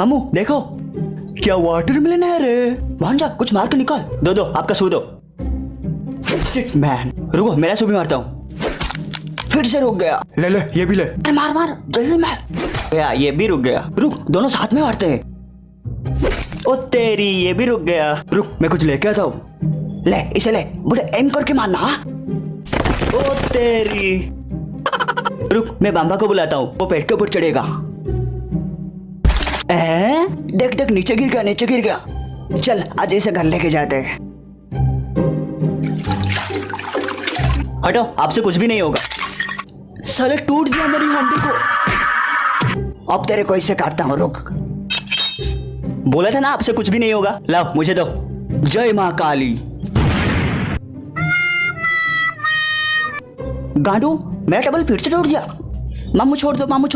मामू देखो, क्या वाटरमेलन है रे। भांजा कुछ मार के निकाल। दो आपका शू दो। शिट मैन, रुको मेरा शू भी मारता हूँ। फिर से रुक गया। ले ले ये भी ले। मार जल्दी मार। या ये भी रुक गया। रुक दोनों साथ में मारते हैं। ओ तेरी, ये भी रुक गया। रुक मैं कुछ लेके आता हूँ। ले इसे ले, बुढ़े एम करके मारना। ओ तेरी, रुक मैं बांबा को बुलाता हूँ, वो पेट के ऊपर चढ़ेगा। देख नीचे गिर गया। चल आज इसे घर लेके जाते हैं। हटो, आपसे कुछ भी नहीं होगा। साले टूट दिया मेरी हांडी को। अब तेरे को इससे काटता हूँ, रुक। बोला था ना आपसे कुछ भी नहीं होगा। लाओ मुझे दो। जय माँ काली। गांडू मेरा टेबल फिर से टूट गया। मामू छोड़ दो, मामू